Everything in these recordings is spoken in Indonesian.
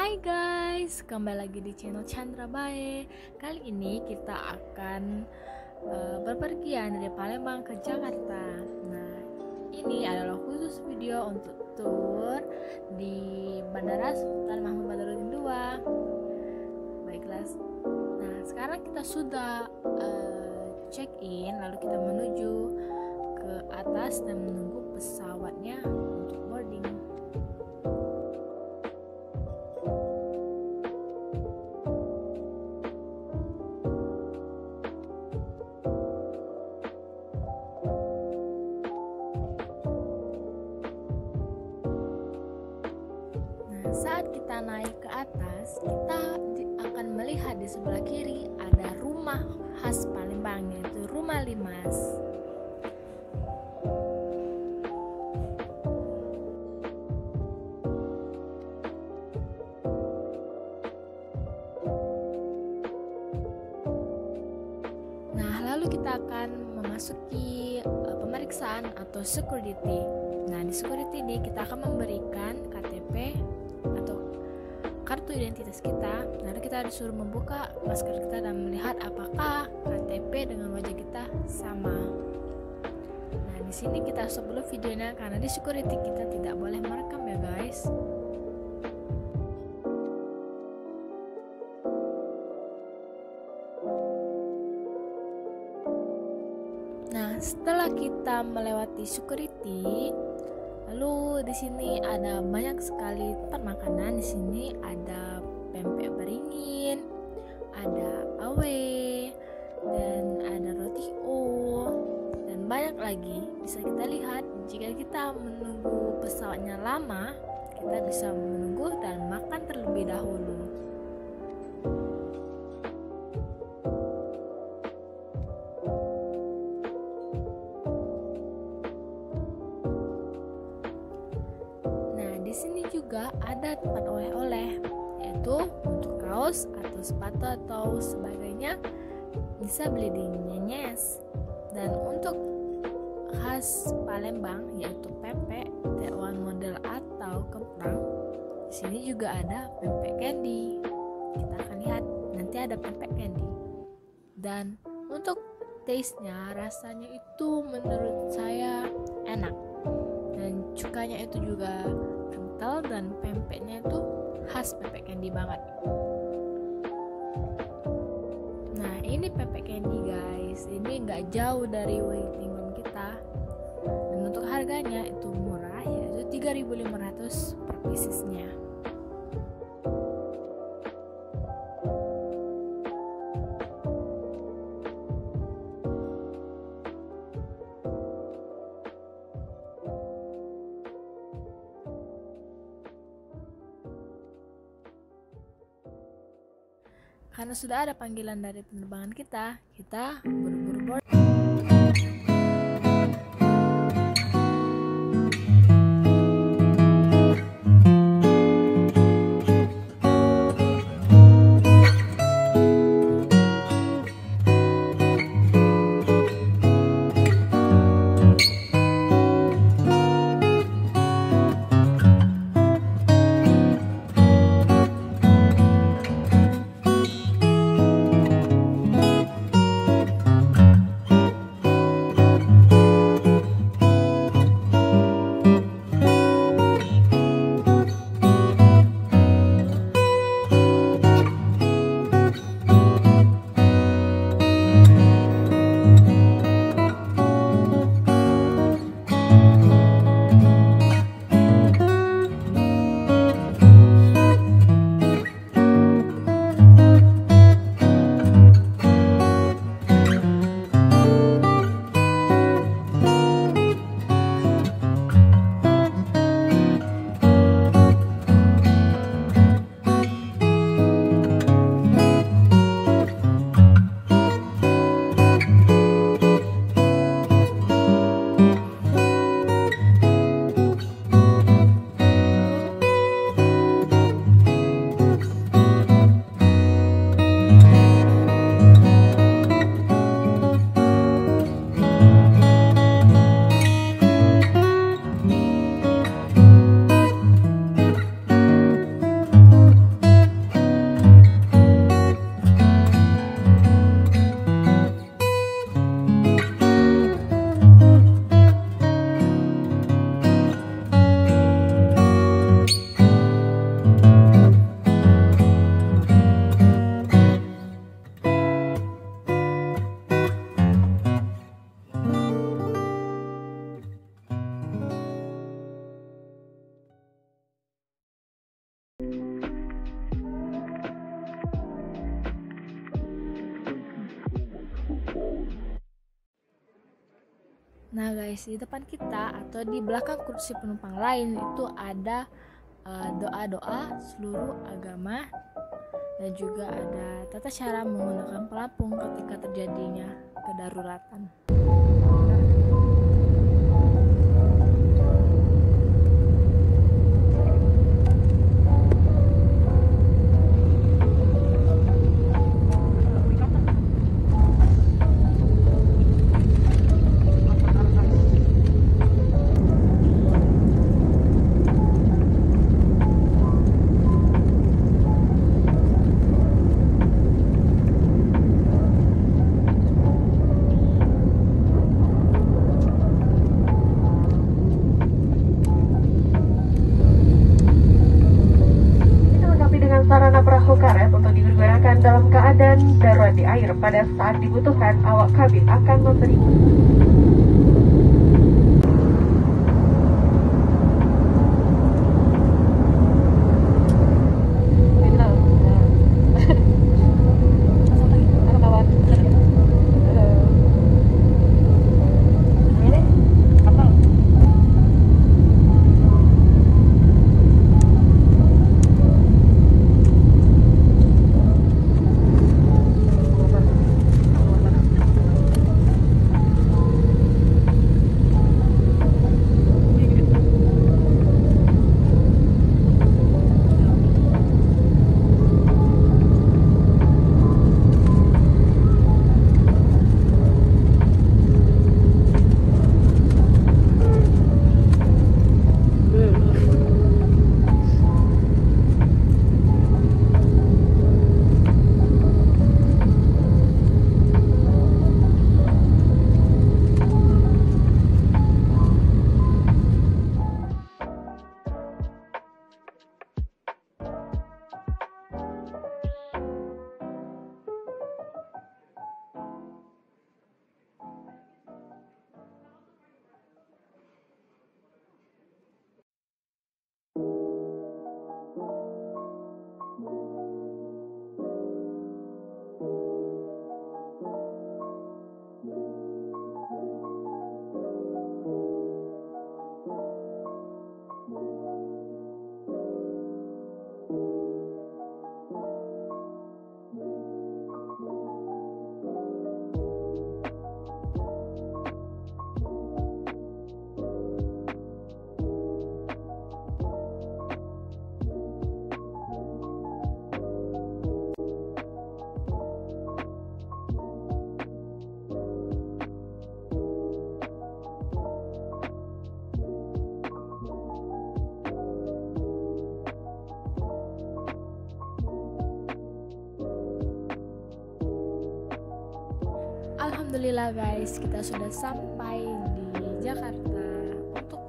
Hai guys, kembali lagi di channel Chandra Bae. Kali ini kita akan berpergian dari Palembang ke Jakarta. Nah, ini adalah khusus video untuk tour di Bandara Sultan Mahmud Badarudin II. Baiklah, nah sekarang kita sudah check in, lalu kita menuju ke atas dan menunggu pesawatnya untuk boarding. Saat kita naik ke atas, kita akan melihat di sebelah kiri ada rumah khas Palembang, yaitu Rumah Limas. Nah, lalu kita akan memasuki pemeriksaan atau security. Nah, di security ini kita akan memberikan KTP atau kartu identitas kita. Lalu kita disuruh membuka masker kita dan melihat apakah KTP dengan wajah kita sama. Nah, di sini kita stop dulu videonya karena di security kita tidak boleh merekam ya guys. Nah, setelah kita melewati security, lalu di sini ada banyak sekali tempat makanan. Di sini ada pempek beringin, ada awe, dan ada roti dan banyak lagi. Bisa kita lihat jika kita menunggu pesawatnya lama, kita bisa menunggu dan makan terlebih dahulu. Di sini juga ada tempat oleh-oleh, yaitu untuk kaos atau sepatu atau sebagainya bisa beli di Nyenyes. Dan untuk khas Palembang yaitu pempek, tekwan model atau kemprang. Di sini juga ada pempek candy. Kita akan lihat nanti ada pempek candy. Dan untuk taste-nya, rasanya itu menurut saya enak. Dan cukanya itu juga kental dan pempeknya itu khas pempek candy banget. Nah, ini pempek candy guys. Ini nggak jauh dari waiting room kita. Dan untuk harganya itu murah, yaitu 3.500 per piecesnya. Karena sudah ada panggilan dari penerbangan kita buru-buru boarding. Nah guys, di depan kita atau di belakang kursi penumpang lain itu ada doa-doa seluruh agama dan juga ada tata cara menggunakan pelampung ketika terjadinya kedaruratan. Sarana perahu karet untuk digunakan dalam keadaan darurat di air. Pada saat dibutuhkan, awak kabin akan memberi Alhamdulillah guys, kita sudah sampai di Jakarta. Untuk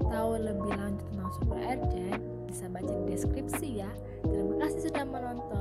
tahu lebih lanjut tentang Super Urgent, bisa baca di deskripsi ya. Terima kasih sudah menonton.